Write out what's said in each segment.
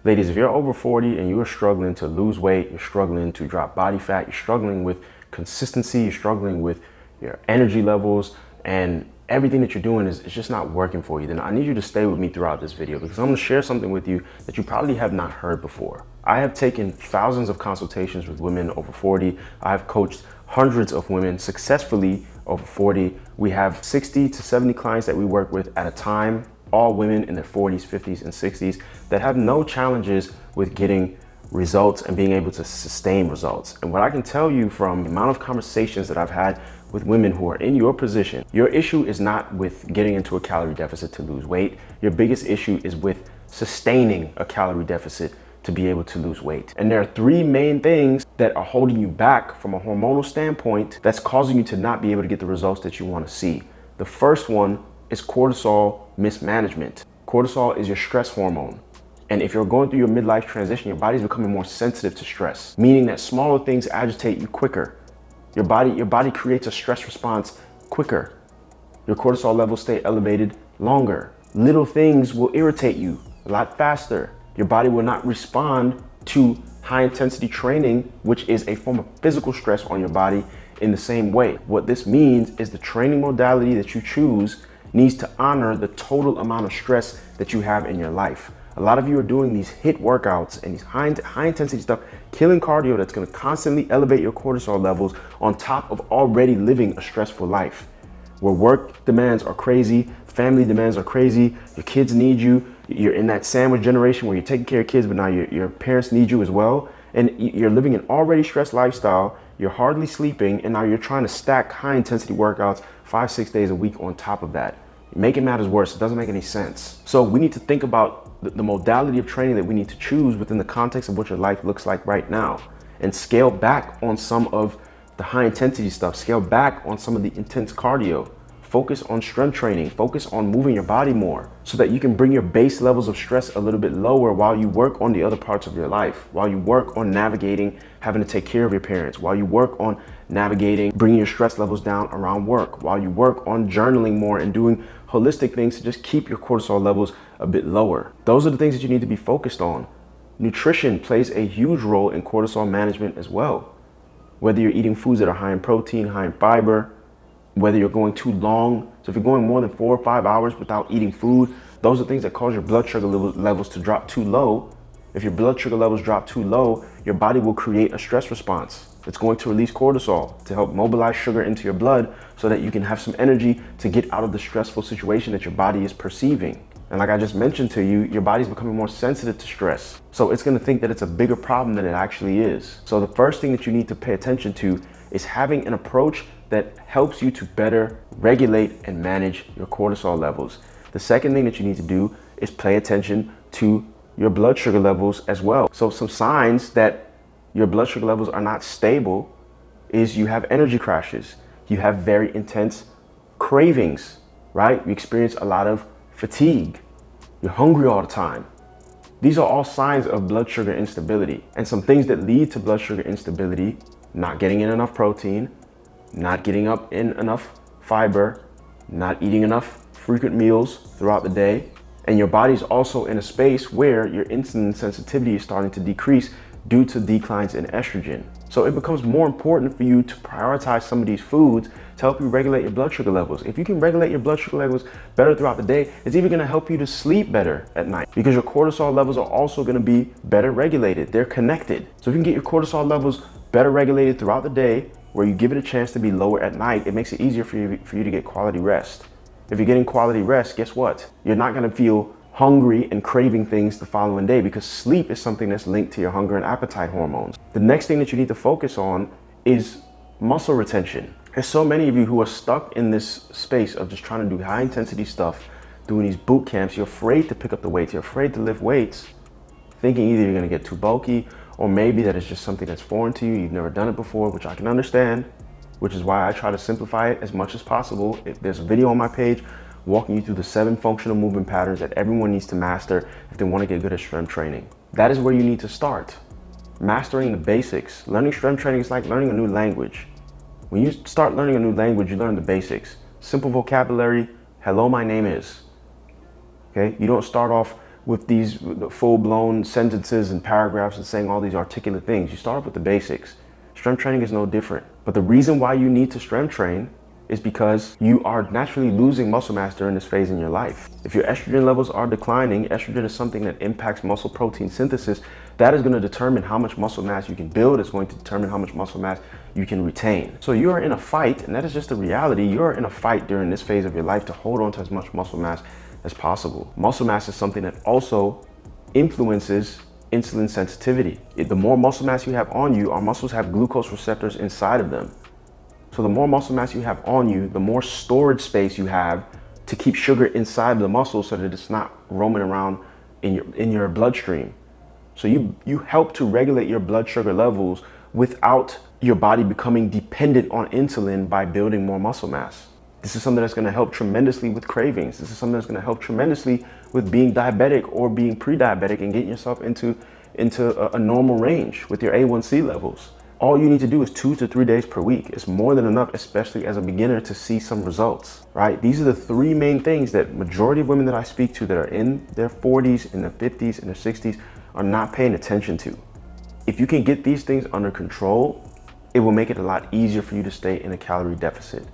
Ladies, if you're over 40 and you are struggling to lose weight, you're struggling to drop body fat, you're struggling with consistency, you're struggling with your energy levels, and everything that you're doing is just not working for you, then I need you to stay with me throughout this video, because I'm going to share something with you that you probably have not heard before. I have taken thousands of consultations with women over 40. I've coached hundreds of women successfully over 40. We have 60 to 70 clients that we work with at a time, all women in their 40s, 50s, and 60s that have no challenges with getting results and being able to sustain results. And what I can tell you from the amount of conversations that I've had with women who are in your position, your issue is not with getting into a calorie deficit to lose weight. Your biggest issue is with sustaining a calorie deficit to be able to lose weight. And there are three main things that are holding you back from a hormonal standpoint that's causing you to not be able to get the results that you want to see. The first one is cortisol mismanagement. Cortisol is your stress hormone. And if you're going through your midlife transition, your body's becoming more sensitive to stress, meaning that smaller things agitate you quicker. Your body creates a stress response quicker. Your cortisol levels stay elevated longer. Little things will irritate you a lot faster. Your body will not respond to high intensity training, which is a form of physical stress on your body, in the same way. What this means is the training modality that you choose needs to honor the total amount of stress that you have in your life. A lot of you are doing these HIIT workouts and these high intensity stuff, killing cardio that's going to constantly elevate your cortisol levels on top of already living a stressful life, where work demands are crazy, family demands are crazy, your kids need you, you're in that sandwich generation where you're taking care of kids, but now your parents need you as well, and you're living an already stressed lifestyle, you're hardly sleeping, and now you're trying to stack high intensity workouts 5-6 days a week on top of that. Making matters worse, it doesn't make any sense. So we need to think about the modality of training that we need to choose within the context of what your life looks like right now, and scale back on some of the high intensity stuff, scale back on some of the intense cardio, focus on strength training, focus on moving your body more so that you can bring your base levels of stress a little bit lower while you work on the other parts of your life, while you work on navigating having to take care of your parents, while you work on navigating bringing your stress levels down around work, while you work on journaling more and doing holistic things to just keep your cortisol levels a bit lower. Those are the things that you need to be focused on. Nutrition plays a huge role in cortisol management as well. Whether you're eating foods that are high in protein, high in fiber, whether you're going too long. So if you're going more than 4 or 5 hours without eating food, those are things that cause your blood sugar levels to drop too low. If your blood sugar levels drop too low, your body will create a stress response. It's going to release cortisol to help mobilize sugar into your blood so that you can have some energy to get out of the stressful situation that your body is perceiving. And like I just mentioned to you, your body's becoming more sensitive to stress. So it's going to think that it's a bigger problem than it actually is. So the first thing that you need to pay attention to is having an approach that helps you to better regulate and manage your cortisol levels. The second thing that you need to do is pay attention to your blood sugar levels as well. So some signs that your blood sugar levels are not stable is you have energy crashes. You have very intense cravings, right? You experience a lot of fatigue. You're hungry all the time. These are all signs of blood sugar instability. And some things that lead to blood sugar instability: not getting in enough protein, not getting up in enough fiber, not eating enough frequent meals throughout the day. And your body's also in a space where your insulin sensitivity is starting to decrease due to declines in estrogen. So it becomes more important for you to prioritize some of these foods to help you regulate your blood sugar levels. If you can regulate your blood sugar levels better throughout the day, it's even gonna help you to sleep better at night, because your cortisol levels are also gonna be better regulated. They're connected. So if you can get your cortisol levels better regulated throughout the day, where you give it a chance to be lower at night, it makes it easier for you to get quality rest. If you're getting quality rest, guess what? You're not gonna feel hungry and craving things the following day, because sleep is something that's linked to your hunger and appetite hormones. The next thing that you need to focus on is muscle retention. There's so many of you who are stuck in this space of just trying to do high intensity stuff, doing these boot camps. You're afraid to pick up the weights. You're afraid to lift weights, thinking either you're gonna get too bulky, or maybe that it's just something that's foreign to you. You've never done it before, which I can understand, which is why I try to simplify it as much as possible. If there's a video on my page walking you through the 7 functional movement patterns that everyone needs to master if they want to get good at strength training. That is where you need to start. Mastering the basics. Learning strength training is like learning a new language. When you start learning a new language, you learn the basics. Simple vocabulary: hello, my name is. Okay? You don't start off with these full-blown sentences and paragraphs and saying all these articulate things. You start off with the basics. Strength training is no different. But the reason why you need to strength train is because you are naturally losing muscle mass during this phase in your life. If your estrogen levels are declining, estrogen is something that impacts muscle protein synthesis. That is going to determine how much muscle mass you can build. It's going to determine how much muscle mass you can retain. So you are in a fight, and that is just the reality. You're in a fight during this phase of your life to hold on to as much muscle mass as possible. Muscle mass is something that also influences insulin sensitivity. The more muscle mass you have on you, our muscles have glucose receptors inside of them. So the more muscle mass you have on you, the more storage space you have to keep sugar inside the muscle so that it's not roaming around in your bloodstream. So you help to regulate your blood sugar levels without your body becoming dependent on insulin by building more muscle mass. This is something that's going to help tremendously with cravings. This is something that's going to help tremendously with being diabetic or being pre-diabetic and getting yourself into a normal range with your A1C levels. All you need to do is 2 to 3 days per week. It's more than enough, especially as a beginner, to see some results, right? These are the three main things that majority of women that I speak to that are in their 40s, in their 50s, in their 60s are not paying attention to. If you can get these things under control, it will make it a lot easier for you to stay in a calorie deficit.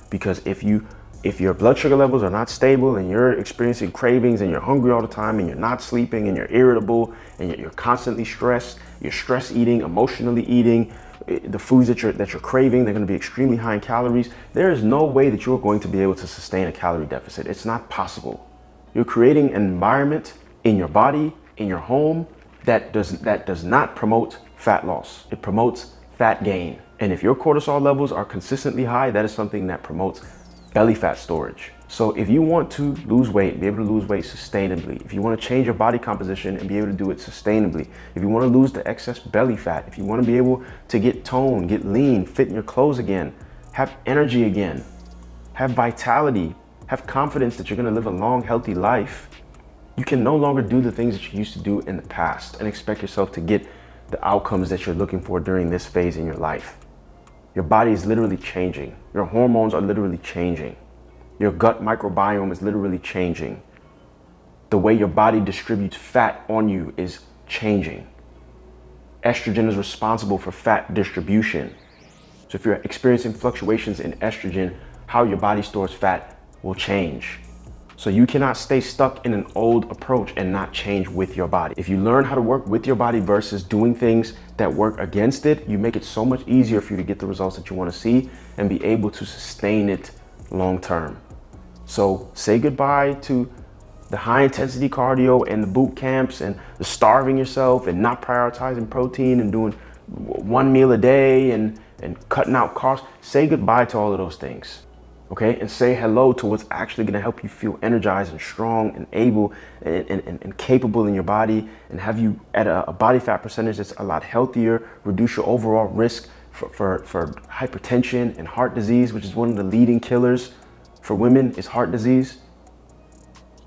Because if your blood sugar levels are not stable and you're experiencing cravings and you're hungry all the time and you're not sleeping and you're irritable and you're constantly stressed, you're stress eating, emotionally eating, the foods that you're craving, they're going to be extremely high in calories. There is no way that you're going to be able to sustain a calorie deficit. It's not possible. You're creating an environment in your body, in your home, that does not promote fat loss. It promotes fat gain. And if your cortisol levels are consistently high, that is something that promotes belly fat storage. So if you want to lose weight, be able to lose weight sustainably, if you want to change your body composition and be able to do it sustainably, if you want to lose the excess belly fat, if you want to be able to get toned, get lean, fit in your clothes again, have energy again, have vitality, have confidence that you're going to live a long, healthy life, you can no longer do the things that you used to do in the past and expect yourself to get the outcomes that you're looking for during this phase in your life. Your body is literally changing. Your hormones are literally changing. Your gut microbiome is literally changing. The way your body distributes fat on you is changing. Estrogen is responsible for fat distribution. So if you're experiencing fluctuations in estrogen, how your body stores fat will change. So you cannot stay stuck in an old approach and not change with your body. If you learn how to work with your body versus doing things that work against it, you make it so much easier for you to get the results that you want to see and be able to sustain it long term. So say goodbye to the high intensity cardio and the boot camps and the starving yourself and not prioritizing protein and doing one meal a day and cutting out carbs. Say goodbye to all of those things. Okay, and say hello to what's actually going to help you feel energized and strong and able and capable in your body and have you at a body fat percentage that's a lot healthier, reduce your overall risk for hypertension and heart disease, which is one of the leading killers for women is heart disease.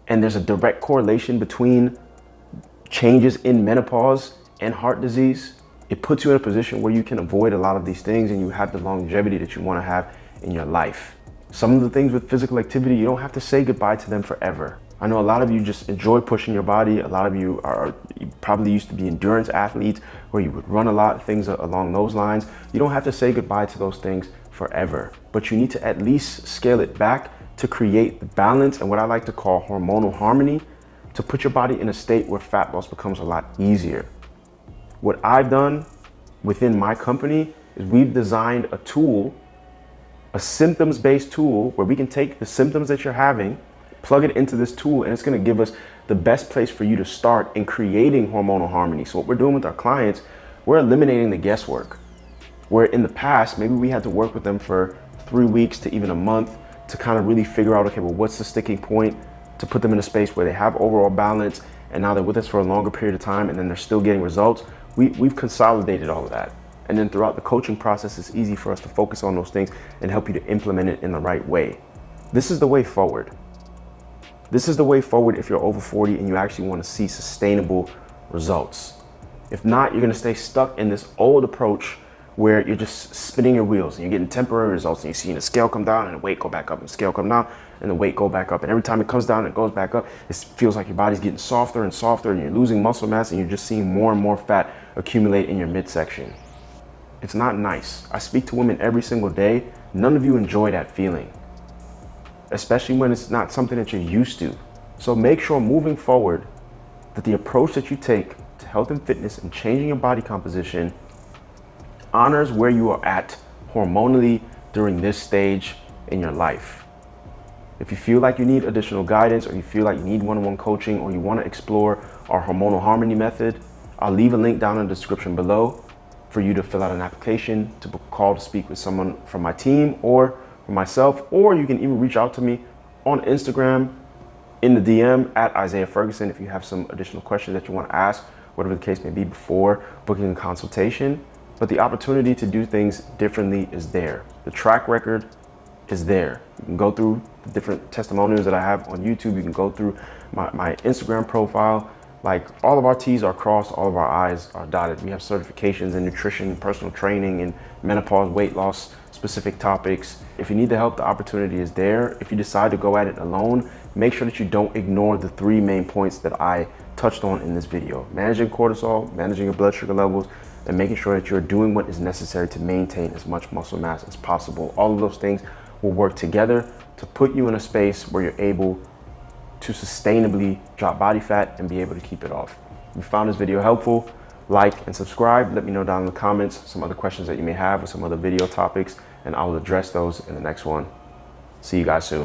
And there's a direct correlation between changes in menopause and heart disease. It puts you in a position where you can avoid a lot of these things and you have the longevity that you want to have in your life. Some of the things with physical activity, you don't have to say goodbye to them forever. I know a lot of you just enjoy pushing your body. A lot of you probably used to be endurance athletes where you would run a lot of things along those lines. You don't have to say goodbye to those things forever, but you need to at least scale it back to create the balance and what I like to call hormonal harmony to put your body in a state where fat loss becomes a lot easier. What I've done within my company is we've designed a tool, a symptoms-based tool where we can take the symptoms that you're having, plug it into this tool, and it's going to give us the best place for you to start in creating hormonal harmony. So what we're doing with our clients, we're eliminating the guesswork. Where in the past, maybe we had to work with them for 3 weeks to even a month to kind of really figure out, okay, well, what's the sticking point to put them in a space where they have overall balance and now they're with us for a longer period of time and then they're still getting results. We've consolidated all of that. And then throughout the coaching process, it's easy for us to focus on those things and help you to implement it in the right way. This is the way forward. This is the way forward if you're over 40 and you actually want to see sustainable results. If not, you're going to stay stuck in this old approach where you're just spinning your wheels and you're getting temporary results and you're seeing the scale come down and the weight go back up and the scale come down. and the weight go back up. And every time it comes down and it goes back up, it feels like your body's getting softer and softer, and you're losing muscle mass, and you're just seeing more and more fat accumulate in your midsection. It's not nice. I speak to women every single day. None of you enjoy that feeling, especially when it's not something that you're used to. So make sure moving forward that the approach that you take to health and fitness and changing your body composition honors where you are at hormonally during this stage in your life. If you feel like you need additional guidance, or you feel like you need one-on-one coaching, or you want to explore our hormonal harmony method, I'll leave a link down in the description below for you to fill out an application to book a call to speak with someone from my team or from myself, or you can even reach out to me on Instagram in the DM at Isaiah Ferguson if you have some additional questions that you want to ask, whatever the case may be, before booking a consultation. But the opportunity to do things differently is there. The track record is there. You can go through the different testimonials that I have on YouTube. You can go through my Instagram profile. Like, all of our T's are crossed, all of our I's are dotted. We have certifications in nutrition, personal training, and menopause, weight loss, specific topics. If you need the help, the opportunity is there. If you decide to go at it alone, make sure that you don't ignore the 3 main points that I touched on in this video: managing cortisol, managing your blood sugar levels, and making sure that you're doing what is necessary to maintain as much muscle mass as possible. All of those things will work together to put you in a space where you're able to sustainably drop body fat and be able to keep it off. If you found this video helpful, like and subscribe. Let me know down in the comments some other questions that you may have or some other video topics, and I will address those in the next one. See you guys soon.